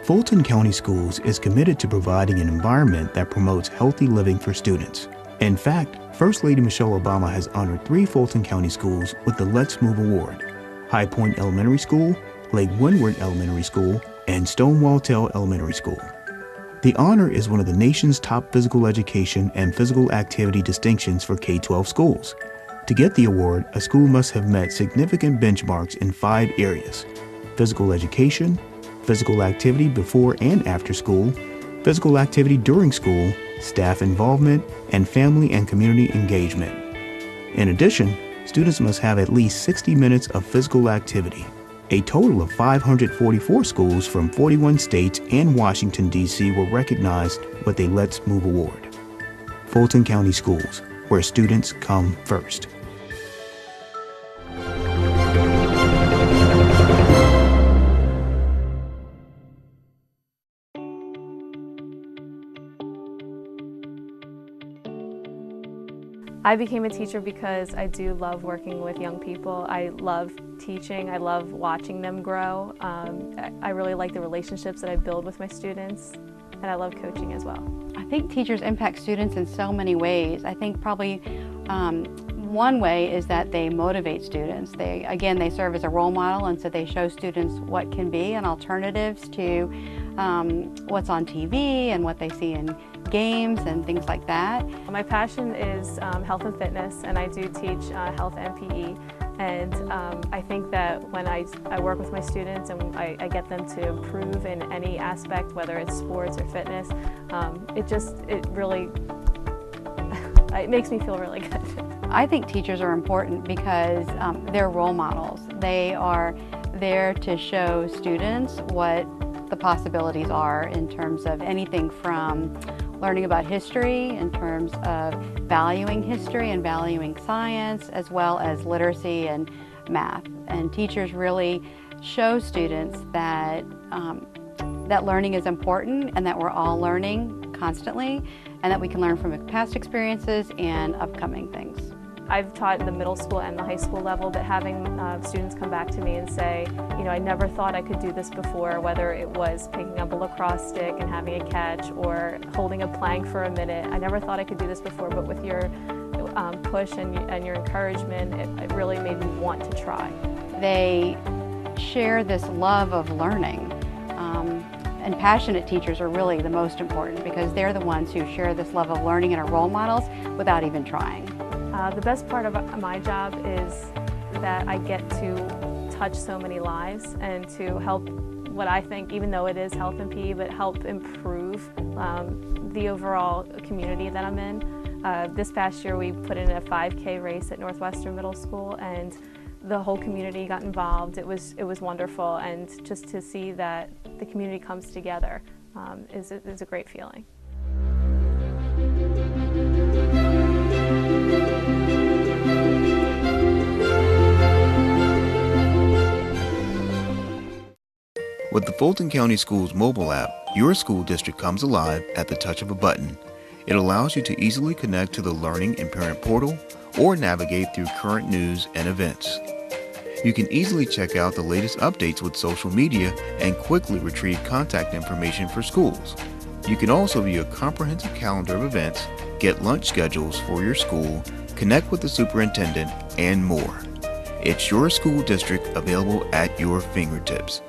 Fulton County Schools is committed to providing an environment that promotes healthy living for students. In fact, First Lady Michelle Obama has honored 3 Fulton County schools with the Let's Move Award: High Point Elementary School, Lake Windward Elementary School, and Stonewall Tail Elementary School. The honor is one of the nation's top physical education and physical activity distinctions for K-12 schools. To get the award, a school must have met significant benchmarks in 5 areas: physical education, physical activity before and after school, physical activity during school, staff involvement, and family and community engagement. In addition, students must have at least 60 minutes of physical activity. A total of 544 schools from 41 states and Washington, D.C. were recognized with a Let's Move Award. Fulton County Schools, where students come first. I became a teacher because I do love working with young people. I love teaching. I love watching them grow. I really like the relationships that I build with my students, and I love coaching as well. I think teachers impact students in so many ways. I think probably one way is that they motivate students. They serve as a role model, and so they show students what can be and alternatives to what's on TV and what they see in games and things like that. My passion is health and fitness, and I do teach health and PE. And I think that when I work with my students and I get them to improve in any aspect, whether it's sports or fitness, it really it makes me feel really good. I think teachers are important because they're role models. They are there to show students what the possibilities are in terms of anything from learning about history, in terms of valuing history and valuing science, as well as literacy and math. And teachers really show students that, that learning is important and that we're all learning constantly, and that we can learn from past experiences and upcoming things. I've taught the middle school and the high school level, but having students come back to me and say, you know, I never thought I could do this before, whether it was picking up a lacrosse stick and having a catch or holding a plank for a minute. I never thought I could do this before, but with your push and your encouragement, it really made me want to try. They share this love of learning. And passionate teachers are really the most important because they're the ones who share this love of learning and are role models without even trying. The best part of my job is that I get to touch so many lives and to help what I think, even though it is health and PE, but help improve the overall community that I'm in. This past year we put in a 5K race at Northwestern Middle School, and the whole community got involved. It was wonderful, and just to see that the community comes together is a great feeling. With the Fulton County Schools mobile app, your school district comes alive at the touch of a button. It allows you to easily connect to the Learning and Parent portal or navigate through current news and events. You can easily check out the latest updates with social media and quickly retrieve contact information for schools. You can also view a comprehensive calendar of events, get lunch schedules for your school, connect with the superintendent, and more. It's your school district available at your fingertips.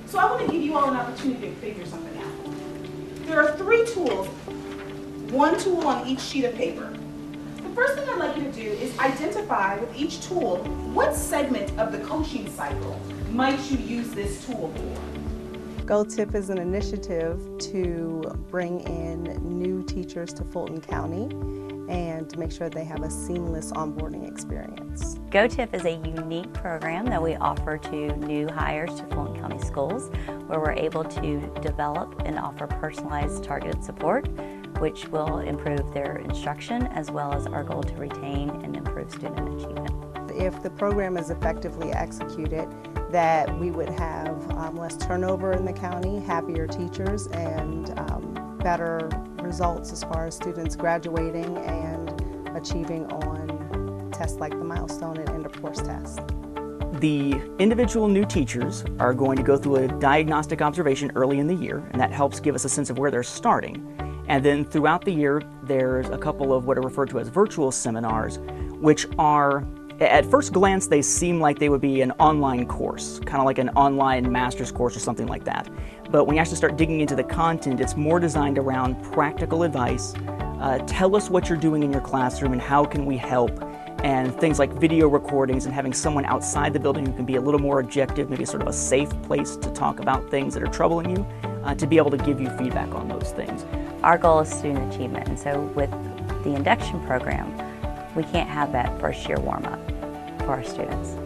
So I want to give you all an opportunity to figure something out. There are 3 tools, 1 tool on each sheet of paper. The first thing I'd like you to do is identify with each tool what segment of the coaching cycle might you use this tool for. GoTip is an initiative to bring in new teachers to Fulton County and to make sure they have a seamless onboarding experience. GoTip is a unique program that we offer to new hires to Fulton County Schools, where we're able to develop and offer personalized targeted support, which will improve their instruction as well as our goal to retain and improve student achievement. If the program is effectively executed, that we would have less turnover in the county, happier teachers, and better results as far as students graduating and achieving on tests like the milestone and end of course test. The individual new teachers are going to go through a diagnostic observation early in the year, and that helps give us a sense of where they're starting. And then throughout the year, there's a couple of what are referred to as virtual seminars, which are, at first glance, they seem like they would be an online course, kind of like an online master's course or something like that. But when you actually start digging into the content, it's more designed around practical advice. Tell us what you're doing in your classroom and how can we help, and things like video recordings and having someone outside the building who can be a little more objective, maybe sort of a safe place to talk about things that are troubling you, to be able to give you feedback on those things. Our goal is student achievement, and so with the induction program, we can't have that first year warm-up for our students.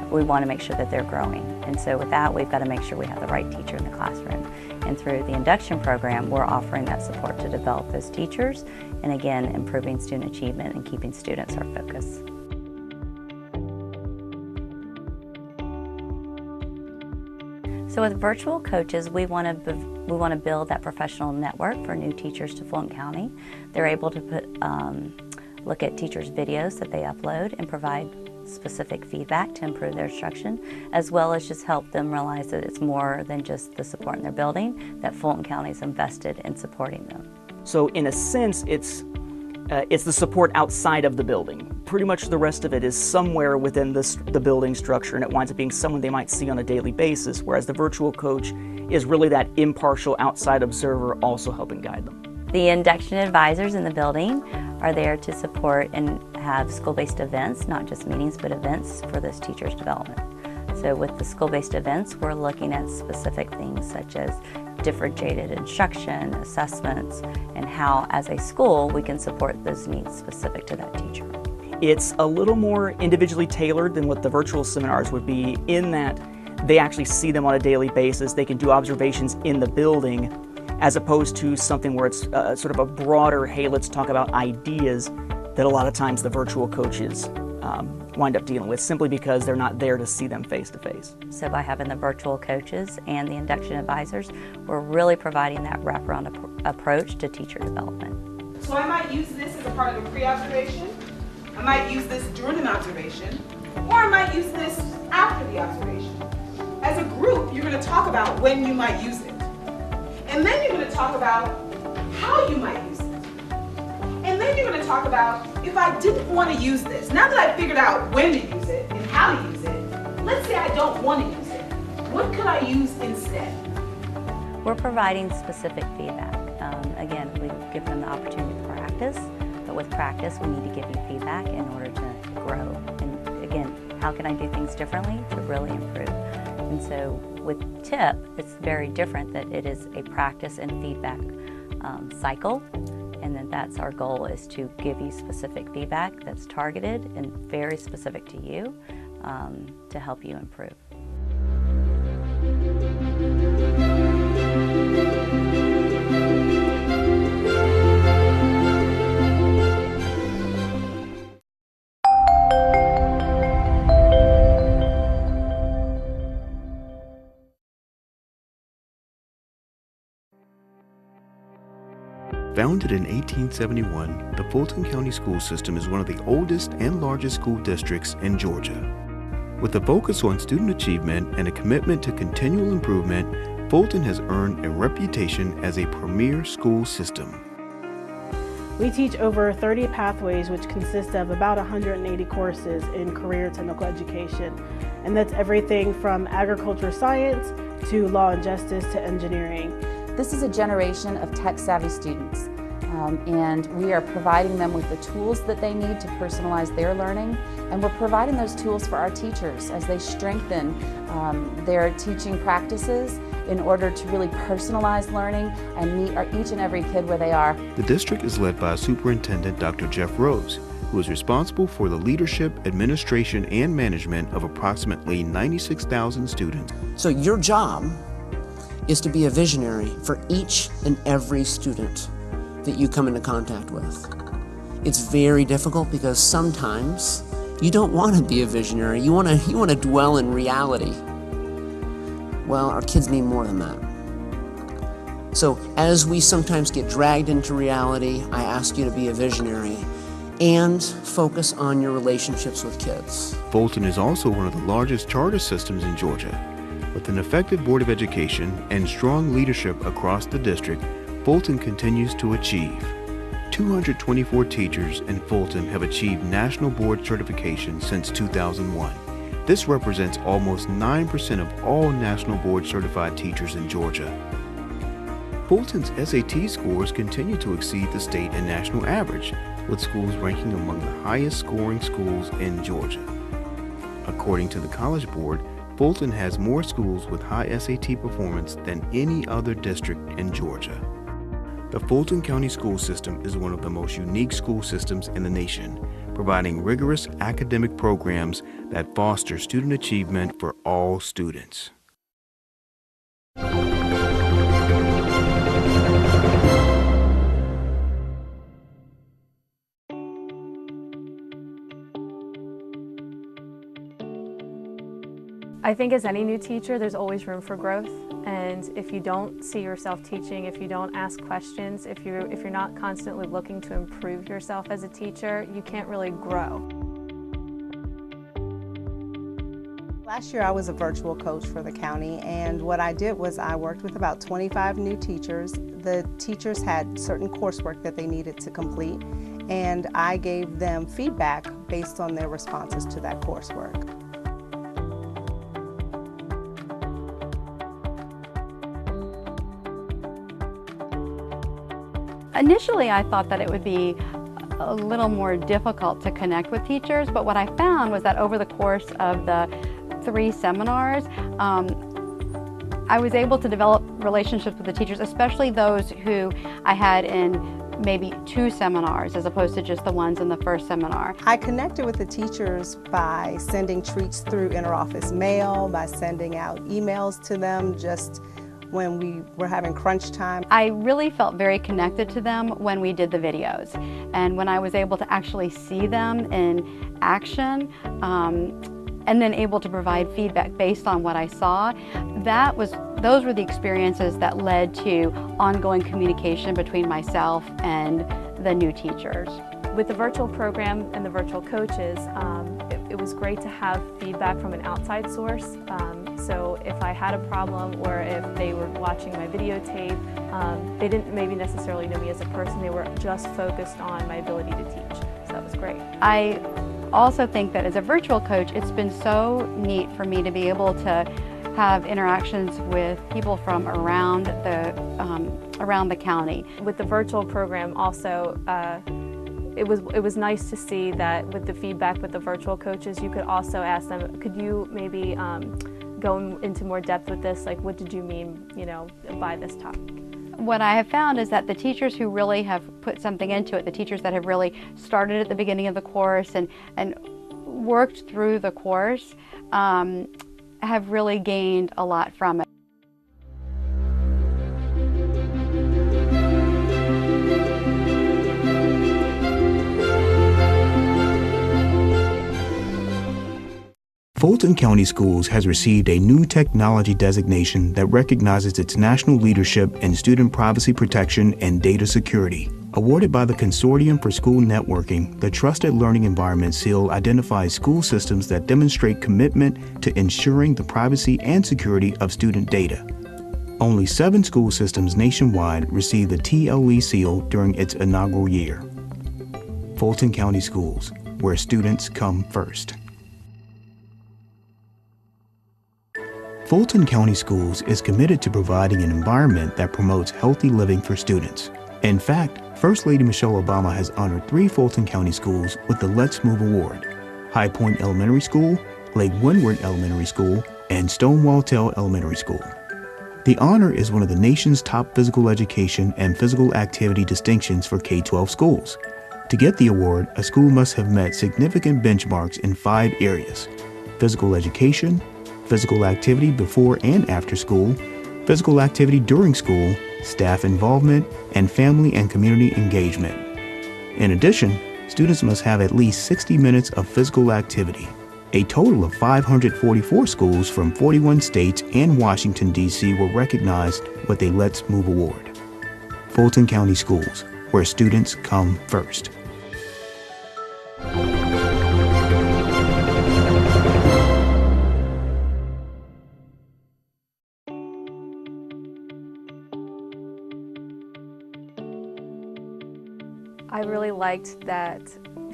We want to make sure that they're growing, and so with that, we've got to make sure we have the right teacher in the classroom. And through the induction program, we're offering that support to develop those teachers, and again, improving student achievement and keeping students our focus. So with virtual coaches, we want to build that professional network for new teachers to Fulton County. They're able to look at teachers' videos that they upload and provide specific feedback to improve their instruction, as well as just help them realize that it's more than just the support in their building, that Fulton County is invested in supporting them. So in a sense, it's the support outside of the building. Pretty much the rest of it is somewhere within the building structure, and it winds up being someone they might see on a daily basis, whereas the virtual coach is really that impartial outside observer also helping guide them. The induction advisors in the building are there to support and have school-based events, not just meetings, but events for those teachers' development. So with the school-based events, we're looking at specific things such as differentiated instruction, assessments, and how, as a school, we can support those needs specific to that teacher. It's a little more individually tailored than what the virtual seminars would be, in that they actually see them on a daily basis. They can do observations in the building, as opposed to something where it's sort of a broader, hey, let's talk about ideas, that a lot of times the virtual coaches wind up dealing with, simply because they're not there to see them face to face. So by having the virtual coaches and the induction advisors, we're really providing that wraparound approach to teacher development. So I might use this as a part of a pre-observation, I might use this during an observation, or I might use this after the observation. As a group, you're going to talk about when you might use it. And then you're going to talk about how you might use it. And then you're going to talk about, if I didn't want to use this, now that I've figured out when to use it and how to use it, let's say I don't want to use it. What could I use instead? We're providing specific feedback. Again, we give them the opportunity to practice, but with practice, we need to give you feedback in order to grow. And again, how can I do things differently to really improve? And so with TIP, it's very different, that it is a practice and feedback cycle, and that's our goal, is to give you specific feedback that's targeted and very specific to you to help you improve. Founded in 1871, the Fulton County School System is one of the oldest and largest school districts in Georgia. With a focus on student achievement and a commitment to continual improvement, Fulton has earned a reputation as a premier school system. We teach over 30 pathways, which consist of about 180 courses in career technical education. And that's everything from agriculture science to law and justice to engineering. This is a generation of tech-savvy students, and we are providing them with the tools that they need to personalize their learning, and we're providing those tools for our teachers as they strengthen their teaching practices in order to really personalize learning and meet each and every kid where they are. The district is led by Superintendent Dr. Jeff Rose, who is responsible for the leadership, administration, and management of approximately 96,000 students. So your job is to be a visionary for each and every student that you come into contact with. It's very difficult because sometimes you don't want to be a visionary. You want to dwell in reality. Well, our kids need more than that. So as we sometimes get dragged into reality, I ask you to be a visionary and focus on your relationships with kids. Fulton is also one of the largest charter systems in Georgia. With an effective Board of Education and strong leadership across the district, Fulton continues to achieve. 224 teachers in Fulton have achieved National Board certification since 2001. This represents almost 9% of all National Board certified teachers in Georgia. Fulton's SAT scores continue to exceed the state and national average, with schools ranking among the highest scoring schools in Georgia. According to the College Board, Fulton has more schools with high SAT performance than any other district in Georgia. The Fulton County School System is one of the most unique school systems in the nation, providing rigorous academic programs that foster student achievement for all students. I think as any new teacher, there's always room for growth. And if you don't see yourself teaching, if you don't ask questions, if you're not constantly looking to improve yourself as a teacher, you can't really grow. Last year I was a virtual coach for the county, and what I did was I worked with about 25 new teachers. The teachers had certain coursework that they needed to complete, and I gave them feedback based on their responses to that coursework. Initially, I thought that it would be a little more difficult to connect with teachers, but what I found was that over the course of the 3 seminars, I was able to develop relationships with the teachers, especially those who I had in maybe 2 seminars as opposed to just the ones in the first seminar. I connected with the teachers by sending treats through interoffice mail, by sending out emails to them just when we were having crunch time. I really felt very connected to them when we did the videos, and when I was able to actually see them in action and then able to provide feedback based on what I saw. Those were the experiences that led to ongoing communication between myself and the new teachers. With the virtual program and the virtual coaches, it was great to have feedback from an outside source. So if I had a problem or if they were watching my videotape, they didn't maybe necessarily know me as a person, they were just focused on my ability to teach. So that was great. I also think that as a virtual coach, it's been so neat for me to be able to have interactions with people from around the county. With the virtual program also, it was nice to see that with the feedback with the virtual coaches, you could also ask them, could you maybe go into more depth with this, like what did you mean, by this topic? What I have found is that the teachers who really have put something into it, the teachers that have really started at the beginning of the course and worked through the course, have really gained a lot from it. Fulton County Schools has received a new technology designation that recognizes its national leadership in student privacy protection and data security. Awarded by the Consortium for School Networking, the Trusted Learning Environment Seal identifies school systems that demonstrate commitment to ensuring the privacy and security of student data. Only 7 school systems nationwide received the TLE seal during its inaugural year. Fulton County Schools, where students come first. Fulton County Schools is committed to providing an environment that promotes healthy living for students. In fact, First Lady Michelle Obama has honored 3 Fulton County schools with the Let's Move Award: High Point Elementary School, Lake Windward Elementary School, and Stonewall Tell Elementary School. The honor is one of the nation's top physical education and physical activity distinctions for K-12 schools. To get the award, a school must have met significant benchmarks in 5 areas: physical education, physical activity before and after school, physical activity during school, staff involvement, and family and community engagement. In addition, students must have at least 60 minutes of physical activity. A total of 544 schools from 41 states and Washington, D.C. were recognized with a Let's Move award. Fulton County Schools, where students come first. I really liked that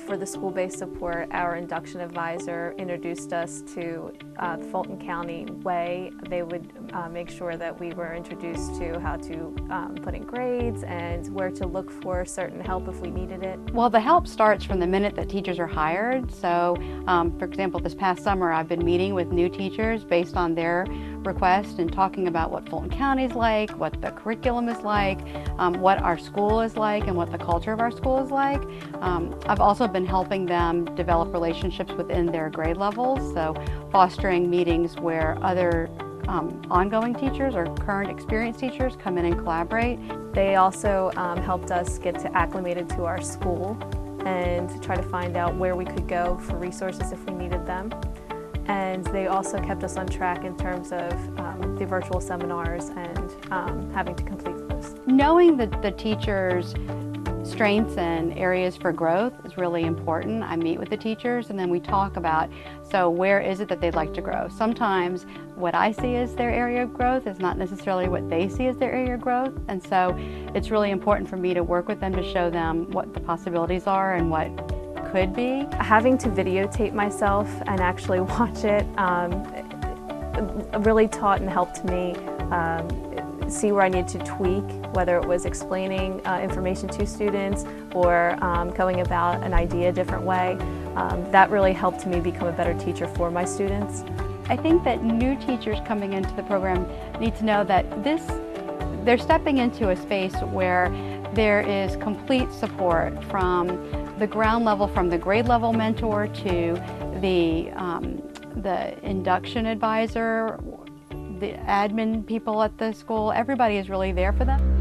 for the school-based support, our induction advisor introduced us to the Fulton County way. They would make sure that we were introduced to how to put in grades and where to look for certain help if we needed it. Well, the help starts from the minute that teachers are hired. So, for example, this past summer I've been meeting with new teachers based on their request and talking about what Fulton County is like, what the curriculum is like, what our school is like, and what the culture of our school is like. I've also been helping them develop relationships within their grade levels, so fostering meetings where other ongoing teachers or current experienced teachers come in and collaborate. They also helped us get acclimated to our school and try to find out where we could go for resources if we needed them. And they also kept us on track in terms of the virtual seminars and having to complete those. Knowing that the teachers' strengths and areas for growth is really important. I meet with the teachers and then we talk about, so where is it that they'd like to grow? Sometimes what I see as their area of growth is not necessarily what they see as their area of growth, and so it's really important for me to work with them to show them what the possibilities are and what could be. Having to videotape myself and actually watch it really taught and helped me see where I needed to tweak, whether it was explaining information to students or going about an idea a different way. That really helped me become a better teacher for my students. I think that new teachers coming into the program need to know that they're stepping into a space where there is complete support from the ground level, from the grade level mentor to the induction advisor, the admin people at the school. Everybody is really there for them.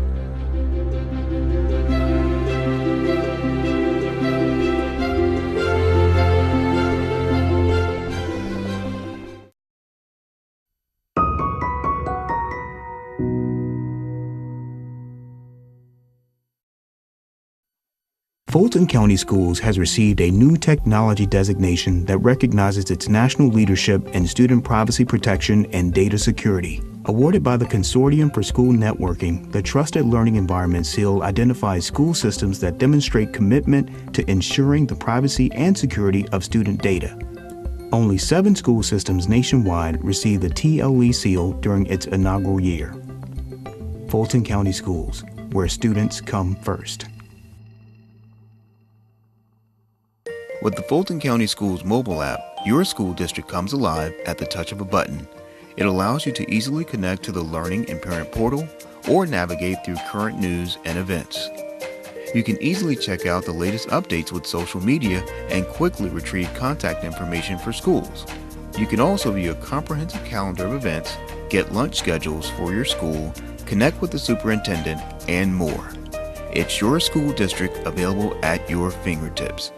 Fulton County Schools has received a new technology designation that recognizes its national leadership in student privacy protection and data security. Awarded by the Consortium for School Networking, the Trusted Learning Environment Seal identifies school systems that demonstrate commitment to ensuring the privacy and security of student data. Only 7 school systems nationwide received the TLE seal during its inaugural year. Fulton County Schools, where students come first. With the Fulton County Schools mobile app, your school district comes alive at the touch of a button. It allows you to easily connect to the Learning and Parent portal or navigate through current news and events. You can easily check out the latest updates with social media and quickly retrieve contact information for schools. You can also view a comprehensive calendar of events, get lunch schedules for your school, connect with the superintendent, and more. It's your school district available at your fingertips.